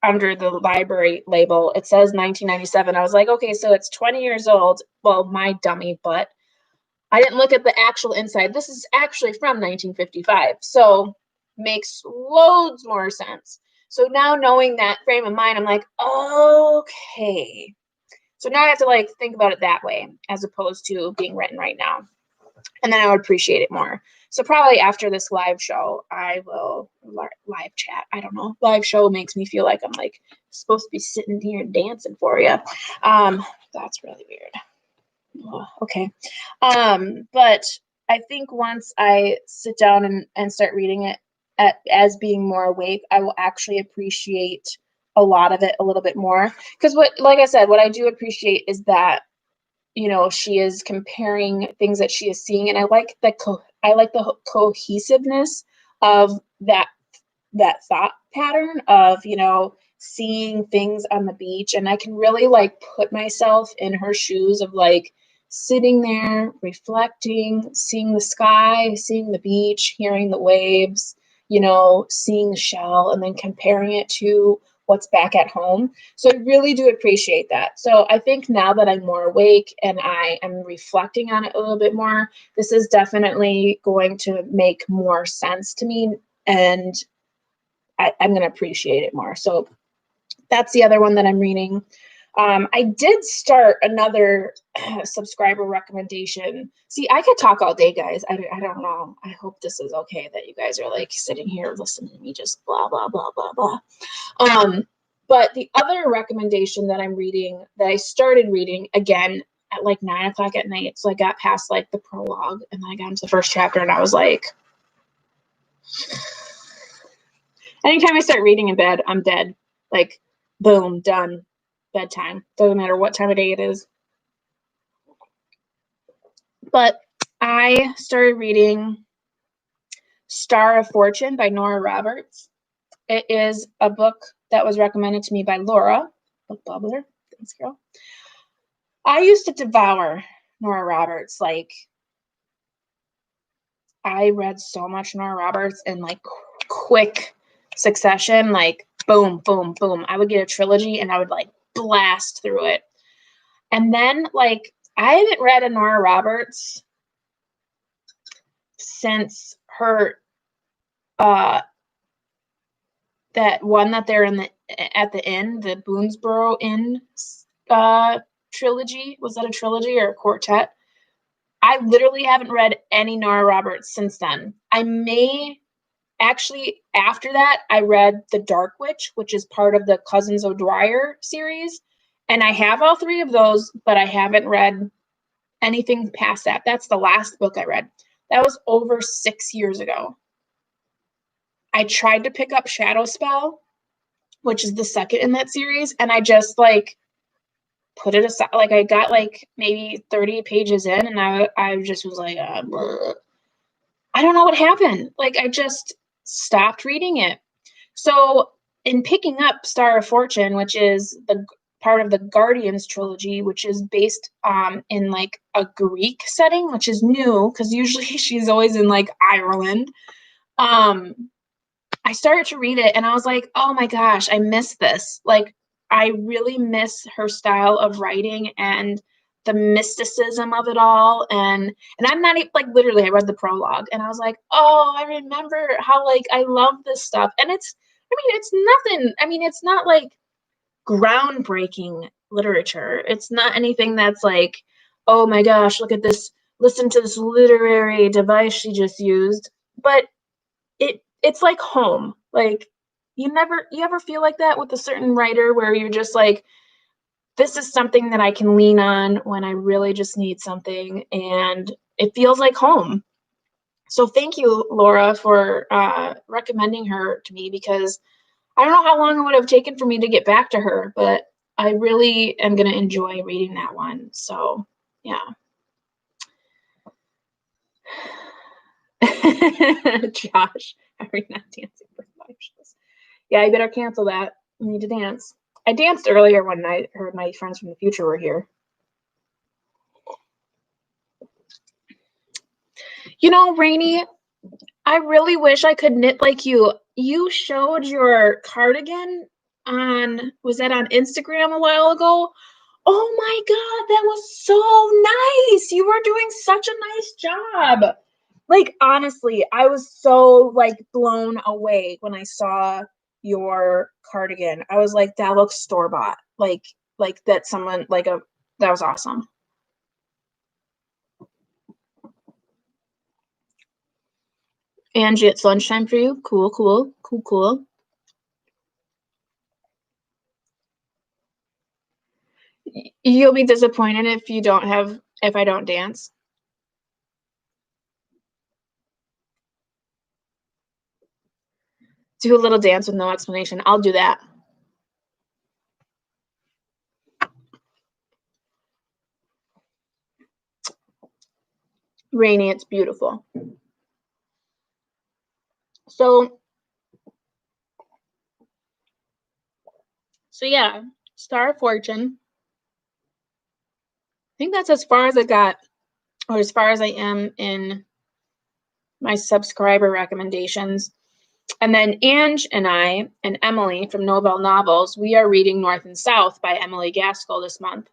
under the library label, it says 1997. I was like, okay, so it's 20 years old. Well, my dummy butt. I didn't look at the actual inside. This is actually from 1955. So makes loads more sense. So now knowing that frame of mind, I'm like, okay. So now I have to like think about it that way as opposed to being written right now. And then I would appreciate it more. So probably after this live show, I will live chat. I don't know. Live show makes me feel like I'm like supposed to be sitting here and dancing for you. That's really weird. Oh, okay. But I think once I sit down and start reading it as being more awake, I will actually appreciate a lot of it a little bit more. Because like I said, what I do appreciate is that, you know, she is comparing things that she is seeing, and I like the cohesiveness of that thought pattern of, you know, seeing things on the beach, and I can really like put myself in her shoes of like sitting there reflecting, seeing the sky, seeing the beach, hearing the waves, you know, seeing the shell, and then comparing it to what's back at home. So I really do appreciate that. So I think now that I'm more awake and I am reflecting on it a little bit more, this is definitely going to make more sense to me, and I'm going to appreciate it more. So that's the other one that I'm reading. I did start another subscriber recommendation. See, I could talk all day, guys. I don't know. I hope this is okay that you guys are like sitting here listening to me just blah, blah, blah, blah, blah. But the other recommendation that I'm reading, that I started reading again at like 9 o'clock at night. So I got past like the prologue and then I got into the first chapter and I was like, anytime I start reading in bed, I'm dead. Like, boom, done. Bedtime. Doesn't matter what time of day it is. But I started reading Star of Fortune by Nora Roberts. It is a book that was recommended to me by Laura, book bubbler. Thanks, girl. I used to devour Nora Roberts. Like, I read so much Nora Roberts in like quick succession, like boom, boom, boom. I would get a trilogy and I would like blast through it. And then like I haven't read a Nora Roberts since her that one that they're in at the end, the Boonesboro Inn trilogy. Was that a trilogy or a quartet? I literally haven't read any Nora Roberts since then. I may actually, after that, I read The Dark Witch, which is part of the Cousins O'Dwyer series. And I have all three of those, but I haven't read anything past that. That's the last book I read. That was over 6 years ago. I tried to pick up Shadow Spell, which is the second in that series, and I just like put it aside. Like I got like maybe 30 pages in, and I just was like, I don't know what happened. Like I just stopped reading it. So in picking up Star of Fortune, which is the part of the Guardians trilogy, which is based in like a Greek setting, which is new because usually she's always in like Ireland. I started to read it and I was like, oh my gosh, I miss this. Like, I really miss her style of writing and the mysticism of it all. And I'm not even, like, literally, I read the prologue and I was like, oh, I remember how, like, I love this stuff. And it's nothing. I mean, it's not like groundbreaking literature. It's not anything that's like, oh my gosh, look at this, listen to this literary device she just used. But it's like home. Like you ever feel like that with a certain writer where you're just like, this is something that I can lean on when I really just need something, and it feels like home. So thank you, Laura, for recommending her to me, because I don't know how long it would have taken for me to get back to her, but I really am going to enjoy reading that one. So yeah. Josh, are we not dancing for live shows? Yeah, I better cancel that. I need to dance. I danced earlier when I heard my friends from the future were here. You know, Rainy, I really wish I could knit like you. You showed your cardigan was that on Instagram a while ago? Oh my God, that was so nice. You were doing such a nice job. Like, honestly, I was so like blown away when I saw your cardigan. I was like, that looks store-bought. Like that someone, that was awesome. Angie, it's lunchtime for you. Cool, cool, cool, cool. You'll be disappointed if I don't dance. Do a little dance with no explanation. I'll do that. Rainy, it's beautiful. So yeah, Star of Fortune. I think that's as far as I got, or as far as I am in my subscriber recommendations. And then Ange and I and Emily from Nobel Novels, we are reading North and South by Emily Gaskell this month.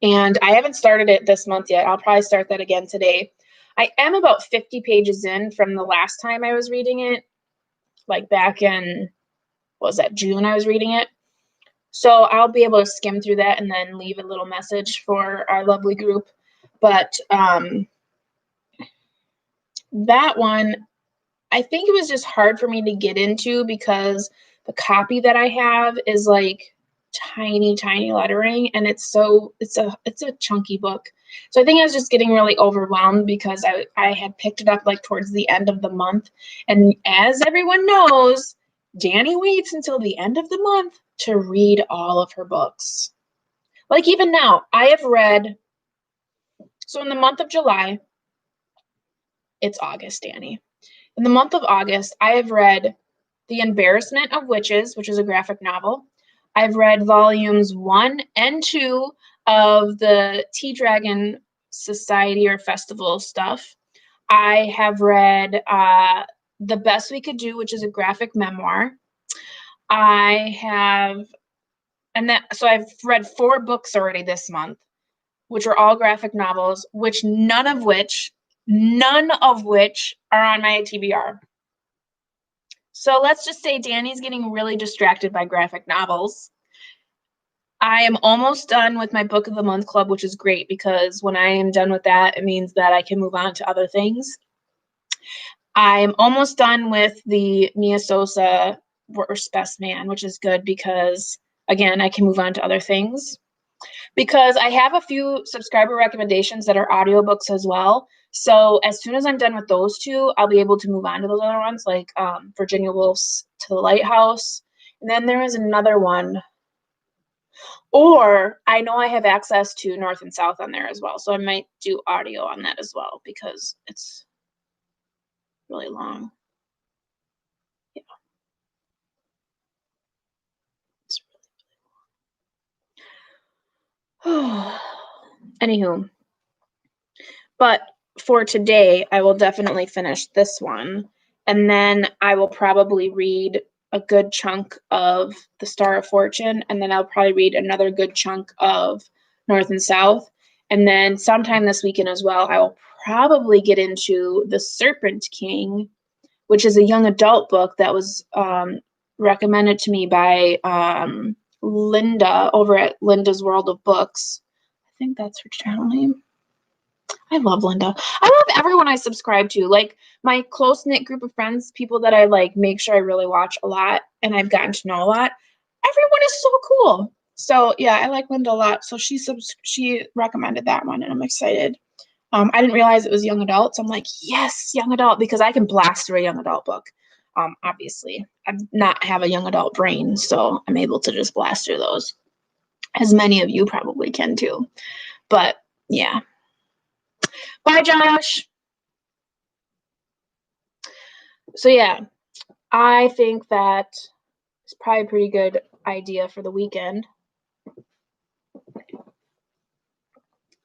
And I haven't started it this month yet. I'll probably start that again today. I am about 50 pages in from the last time I was reading it, like back in, what was that, June I was reading it. So I'll be able to skim through that and then leave a little message for our lovely group. But that one, I think it was just hard for me to get into because the copy that I have is like tiny lettering, and it's a chunky book. So I think I was just getting really overwhelmed because I had picked it up like towards the end of the month, and as everyone knows, Danny waits until the end of the month to read all of her books. Like even now, I have read, so in the month of July, it's August, Danny. In the month of August, I have read The Embarrassment of Witches, which is a graphic novel. I've read volumes 1 and 2 of the Tea Dragon Society or Festival stuff. I have read The Best We Could Do, which is a graphic memoir. So I've read 4 books already this month, which are all graphic novels, none of which are on my TBR. So let's just say Danny's getting really distracted by graphic novels. I am almost done with my book of the month club, which is great because when I am done with that, it means that I can move on to other things. I'm almost done with the Mia Sosa Worst Best Man, which is good because, again, I can move on to other things. Because I have a few subscriber recommendations that are audiobooks as well. So as soon as I'm done with those 2, I'll be able to move on to those other ones, like Virginia Woolf's To the Lighthouse. And then there is another one. Or I know I have access to North and South on there as well. So I might do audio on that as well because it's really long. Yeah. It's really long. Anywho. But for today, I will definitely finish this one. And then I will probably read a good chunk of The Star of Fortune. And then I'll probably read another good chunk of North and South. And then sometime this weekend as well, I will probably get into The Serpent King, which is a young adult book that was recommended to me by Linda over at Linda's World of Books. I think that's her channel name. I love Linda. I love everyone I subscribe to. Like my close-knit group of friends, people that I like make sure I really watch a lot and I've gotten to know a lot. Everyone is so cool. So yeah, I like Linda a lot. So she recommended that one and I'm excited. I didn't realize it was young adult. So I'm like, yes, young adult, because I can blast through a young adult book. Obviously, I not have a young adult brain, so I'm able to just blast through those, as many of you probably can too. But yeah. Bye, Josh. So yeah, I think that it's probably a pretty good idea for the weekend.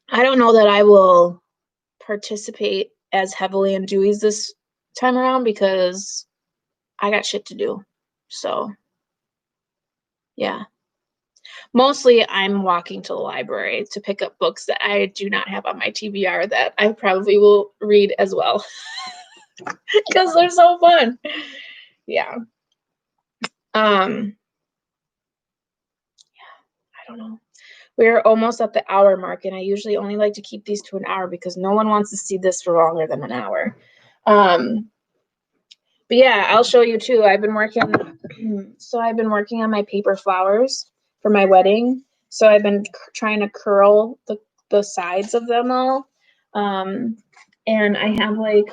I don't know that I will participate as heavily in Dewey's this time around because I got shit to do. So yeah. Mostly I'm walking to the library to pick up books that I do not have on my TBR that I probably will read as well because they're so fun. Yeah. Yeah, I don't know. We're almost at the hour mark, and I usually only like to keep these to an hour because no one wants to see this for longer than an hour. But yeah, I'll show you too. I've been working on my paper flowers for my wedding. So I've been trying to curl the sides of them all. And I have like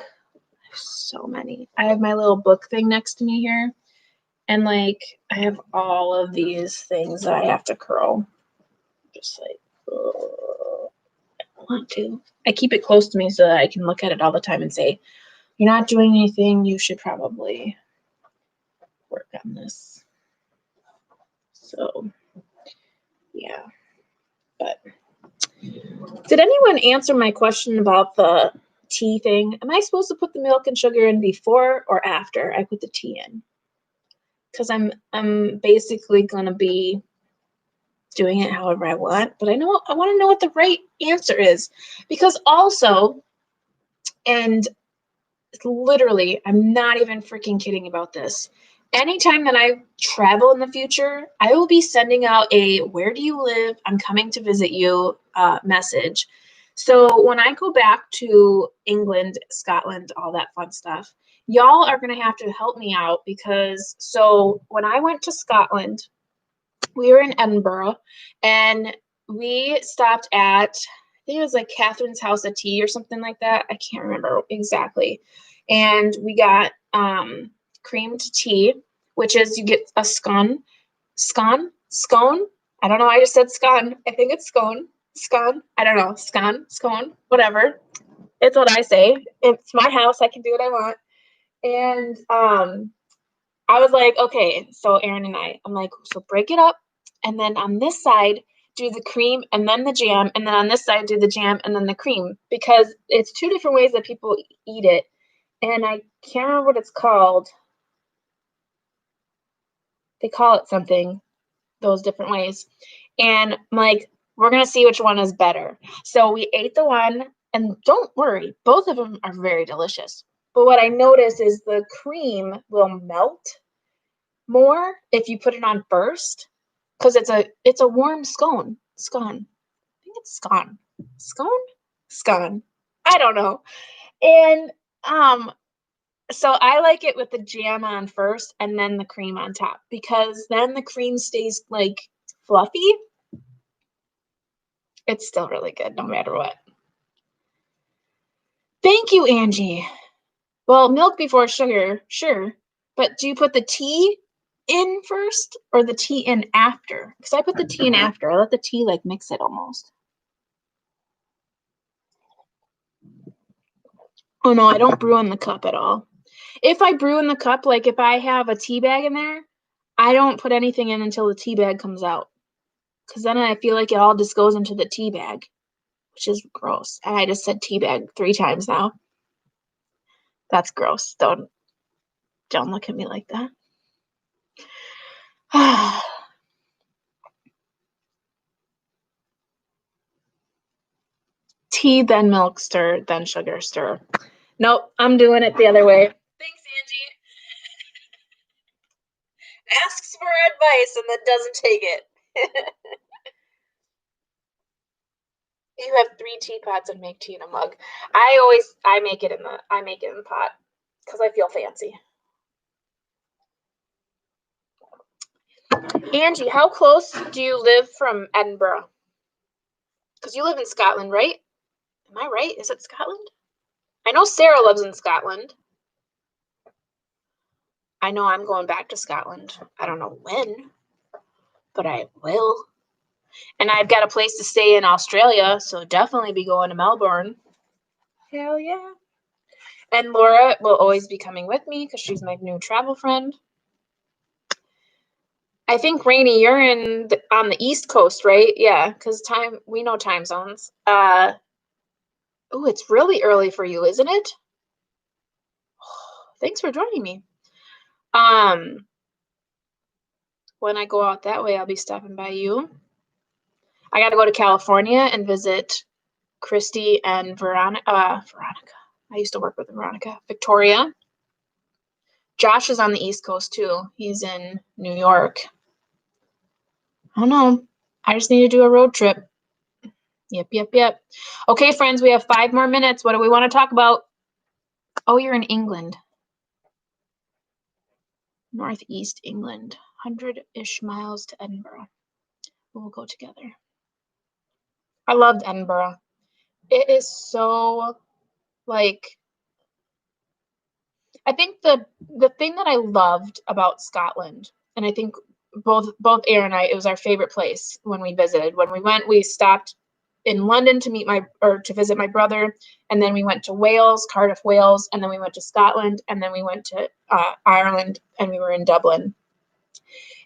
so many. I have my little book thing next to me here. And like I have all of these things that I have to curl. Just like I want to. I keep it close to me so that I can look at it all the time and say, you're not doing anything, you should probably work on this. So yeah, but did anyone answer my question about the tea thing? Am I supposed to put the milk and sugar in before or after I put the tea in? Because I'm basically gonna be doing it however I want, but I want to know what the right answer is, because also, and literally, I'm not even freaking kidding about this. Anytime that I travel in the future, I will be sending out a "Where do you live? I'm coming to visit you" message. So when I go back to England, Scotland, all that fun stuff, y'all are going to have to help me out, because so when I went to Scotland, we were in Edinburgh and we stopped at, I think it was like Catherine's House of Tea or something like that. I can't remember exactly. And we got creamed tea, which is you get a scone. I don't know why I just said scone. I think it's scone. I don't know. Scone, whatever. It's what I say. It's my house. I can do what I want. And I was like, okay, so Aaron and I'm like, so break it up. And then on this side, do the cream and then the jam. And then on this side, do the jam and then the cream. Because it's two different ways that people eat it. And I can't remember what it's called. They call it something, those different ways. And I'm like, we're going to see which one is better. So we ate the one. And don't worry, both of them are very delicious. But what I noticed is the cream will melt more if you put it on first, because it's a warm scone. I think it's scone. I don't know. And so I like it with the jam on first and then the cream on top, because then the cream stays like fluffy. It's still really good no matter what. Thank you, Angie. Well, milk before sugar, sure. But do you put the tea in first or the tea in after? Because I put the tea in after. I let the tea like mix it almost. Oh no, I don't brew in the cup at all. If I brew in the cup, like if I have a tea bag in there, I don't put anything in until the tea bag comes out. Because then I feel like it all just goes into the tea bag, which is gross. And I just said tea bag 3 times now. That's gross. Don't look at me like that. Tea, then milk, stir, then sugar, stir. Nope, I'm doing it the other way. Thanks, Angie. Asks for advice and then doesn't take it. You have 3 teapots and make tea in a mug. I make it in the pot because I feel fancy. Angie, how close do you live from Edinburgh? Because you live in Scotland, right? Am I right? Is it Scotland? I know Sarah lives in Scotland. I know I'm going back to Scotland. I don't know when, but I will. And I've got a place to stay in Australia, so definitely be going to Melbourne. Hell yeah. And Laura will always be coming with me because she's my new travel friend. I think, Rainey, you're on the East Coast, right? Yeah, because we know time zones. Oh, it's really early for you, isn't it? Thanks for joining me. When I go out that way, I'll be stopping by you. I got to go to California and visit Christy and Veronica. I used to work with Veronica. Victoria. Josh is on the East Coast too. He's in New York. I don't know. I just need to do a road trip. Yep. Okay, friends, we have 5 more minutes. What do we want to talk about? Oh, you're in England. Northeast England. 100-ish miles to Edinburgh. We'll go together. I loved Edinburgh. It is so, like, I think the thing that I loved about Scotland, and I think both Aaron and I, it was our favorite place when we visited. When we went, we stopped in London to visit my brother, and then we went to Wales, Cardiff, Wales, and then we went to Scotland, and then we went to Ireland, and we were in Dublin.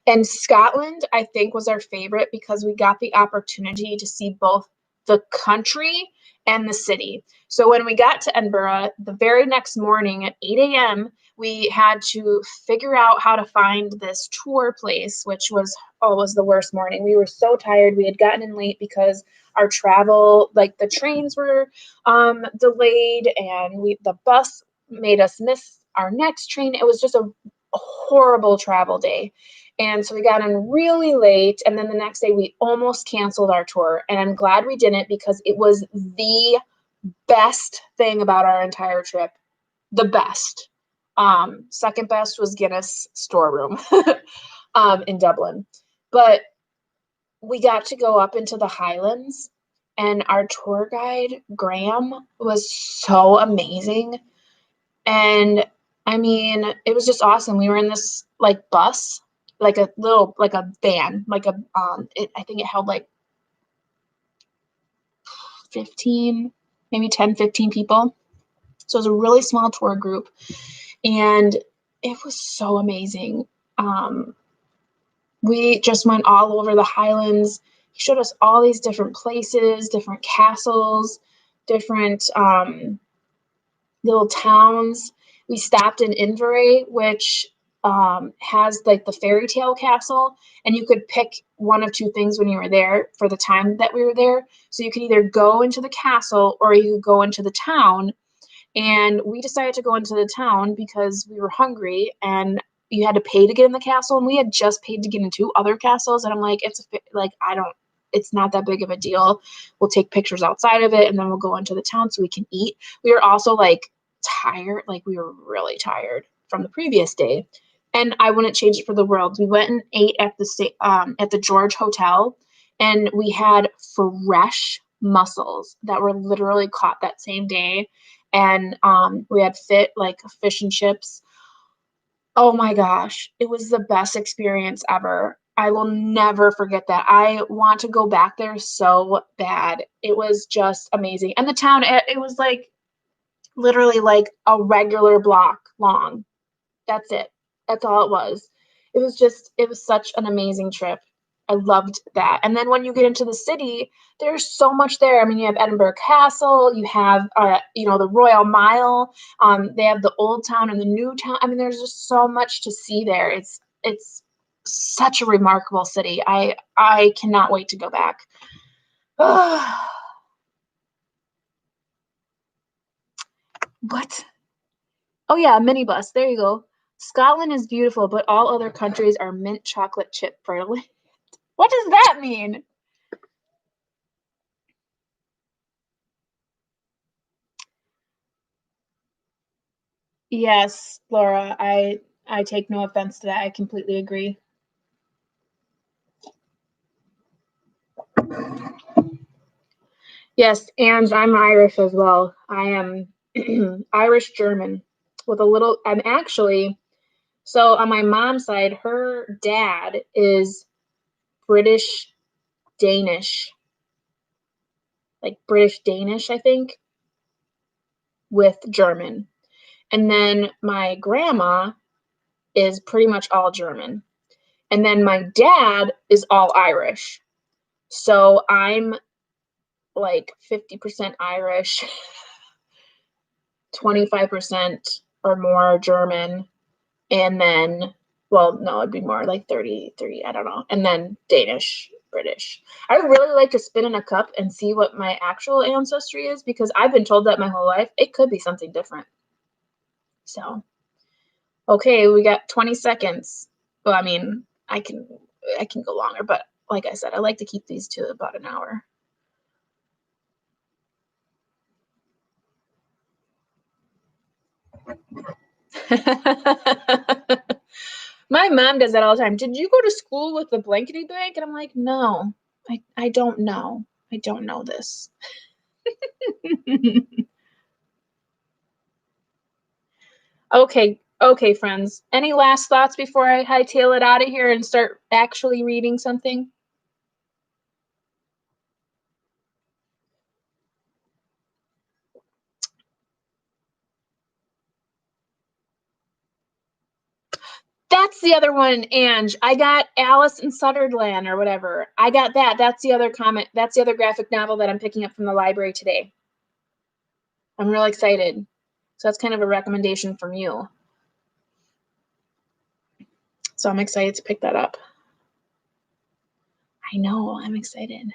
And Scotland, I think, was our favorite because we got the opportunity to see both the country and the city. So when we got to Edinburgh, the very next morning at 8 a.m., we had to figure out how to find this tour place, which was the worst morning. We were so tired. We had gotten in late because our travel, like the trains were delayed, and the bus made us miss our next train. It was just a horrible travel day. And so we got in really late, and then the next day we almost canceled our tour. And I'm glad we didn't, because it was the best thing about our entire trip. The best. Second best was Guinness storeroom in Dublin. But we got to go up into the Highlands, and our tour guide, Graham, was so amazing. And I mean, it was just awesome. We were in this like bus, like a van, I think it held like 15, maybe 10, 15 people. So it was a really small tour group, and it was so amazing. We just went all over the Highlands. He showed us all these different places, different castles, different little towns. We stopped in Inverary, which has like the fairy tale castle, and you could pick one of 2 things when you were there for the time that we were there. So you could either go into the castle or you could go into the town. And we decided to go into the town because we were hungry, and you had to pay to get in the castle, and we had just paid to get into other castles. And I'm like, it's not that big of a deal. We'll take pictures outside of it, and then we'll go into the town so we can eat. We were also like tired, like we were really tired from the previous day, and I wouldn't change it for the world. We went and ate at the George Hotel, and we had fresh mussels that were literally caught that same day, and we had fish and chips. Oh my gosh, it was the best experience ever. I will never forget that. I want to go back there so bad. It was just amazing. And the town, it was like literally like a regular block long. That's it. That's all it was. It was such an amazing trip. I loved that. And then when you get into the city, there's so much there. I mean, you have Edinburgh Castle, you have, the Royal Mile. They have the Old Town and the New Town. I mean, there's just so much to see there. It's such a remarkable city. I cannot wait to go back. What? Oh yeah, a minibus. There you go. Scotland is beautiful, but all other countries are mint chocolate chip friendly. What does that mean? Yes, Laura, I take no offense to that. I completely agree. Yes, and I'm Irish as well. I am Irish German with a little, I'm actually, so on my mom's side, her dad is British Danish, like British Danish, I think, with German. And then my grandma is pretty much all German. And then my dad is all Irish. So I'm like 50% Irish, 25% or more German, and then, well, no, it'd be more like 30, I don't know, and then Danish, British. I would really like to spin in a cup and see what my actual ancestry is, because I've been told that my whole life. It could be something different. So, Okay, we got 20 seconds. Well, I mean, I can go longer, but like I said, I like to keep these to about an hour. My mom does that all the time. Did you go to school with the blankety blank? And I'm like, no, I don't know. I don't know this. Okay, friends. Any last thoughts before I hightail it out of here and start actually reading something? That's the other one, Ange. I got Alice in Sutherland or whatever. I got that. That's the other comment. That's the other graphic novel that I'm picking up from the library today. I'm real excited. So that's kind of a recommendation from you. So I'm excited to pick that up. I know, I'm excited.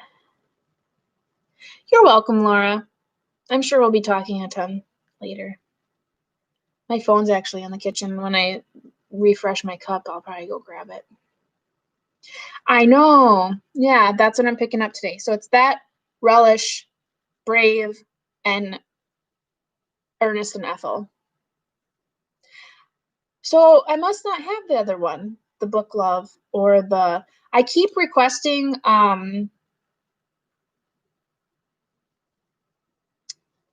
You're welcome, Laura. I'm sure we'll be talking a ton later. My phone's actually in the kitchen. When I refresh my cup, I'll probably go grab it. I know. Yeah, that's what I'm picking up today. So it's that, Relish, Brave, and Ernest and Ethel. So I must not have the other one, the Book Love, or the... I keep requesting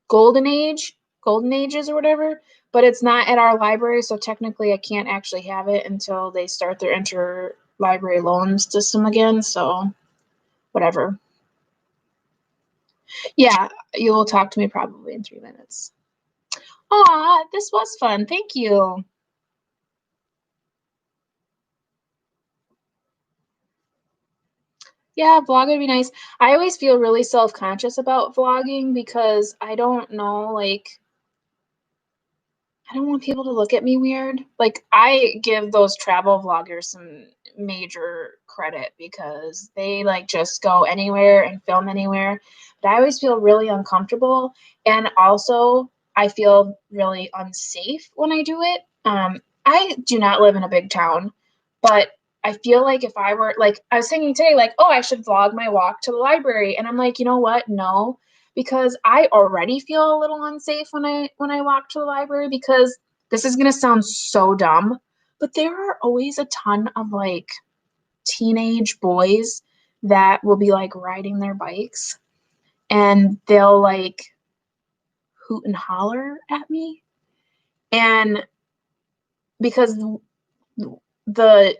Golden Ages or whatever, but it's not at our library, so technically I can't actually have it until they start their interlibrary loan system again, so whatever. Yeah, you will talk to me probably in 3 minutes. Aw, this was fun. Thank you. Yeah, vlog would be nice. I always feel really self-conscious about vlogging because I don't know, like, I don't want people to look at me weird. Like, I give those travel vloggers some major credit because they like just go anywhere and film anywhere. But I always feel really uncomfortable. And also, I feel really unsafe when I do it. I do not live in a big town, but I feel like if I were like, I was thinking today, like, oh, I should vlog my walk to the library. And I'm like, you know what? No, because I already feel a little unsafe when I walk to the library because this is going to sound so dumb, but there are always a ton of like teenage boys that will be like riding their bikes and they'll like hoot and holler at me. And because the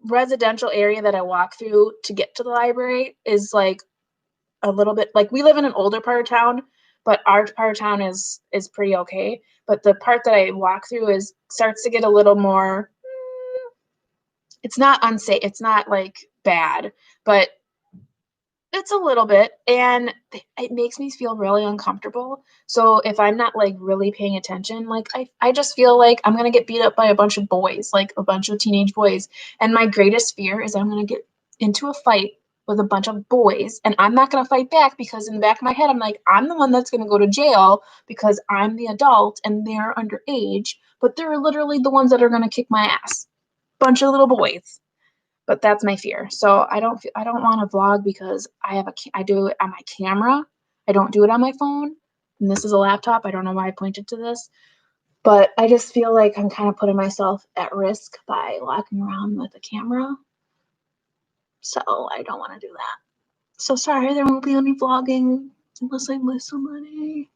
residential area that I walk through to get to the library is like a little bit like we live in an older part of town, but our part of town is pretty okay. But the part that I walk through is starts to get a little more. It's not unsafe. It's not like bad, but it's a little bit, and it makes me feel really uncomfortable. So if I'm not like really paying attention, like I just feel like I'm gonna get beat up by a bunch of boys, like a bunch of teenage boys. And my greatest fear is I'm gonna get into a fight with a bunch of boys, and I'm not gonna fight back because in the back of my head, I'm like, I'm the one that's gonna go to jail because I'm the adult and they're underage, but they're literally the ones that are gonna kick my ass. Bunch of little boys. But that's my fear. So I don't want to vlog because I do it on my camera. I don't do it on my phone. And this is a laptop. I don't know why I pointed to this, but I just feel like I'm kind of putting myself at risk by walking around with a camera. So I don't want to do that. So sorry, there won't be any vlogging unless I lose somebody.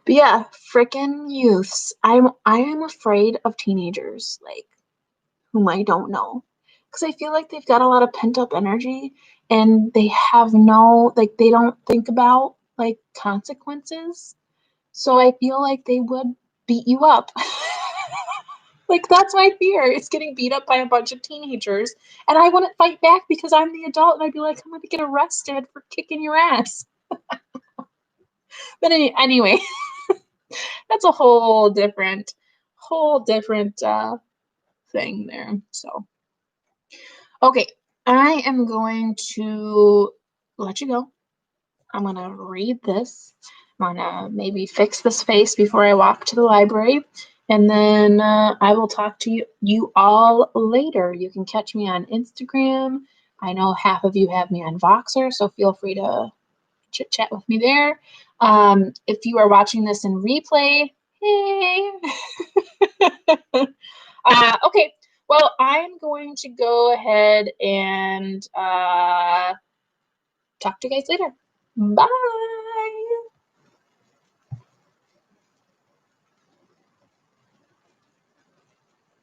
But yeah, freaking youths. I am afraid of teenagers, like whom I don't know. Because I feel like they've got a lot of pent up energy and they have no, like, they don't think about like consequences. So I feel like they would beat you up. Like, that's my fear. It's getting beat up by a bunch of teenagers. And I wouldn't fight back because I'm the adult and I'd be like, I'm going to get arrested for kicking your ass. But anyway, that's a whole different thing there. So. Okay, I am going to let you go. I'm going to read this. I'm going to maybe fix this face before I walk to the library. And then I will talk to you all later. You can catch me on Instagram. I know half of you have me on Voxer, so feel free to chit chat with me there. If you are watching this in replay, hey. Okay, well, I'm going to go ahead and talk to you guys later. Bye.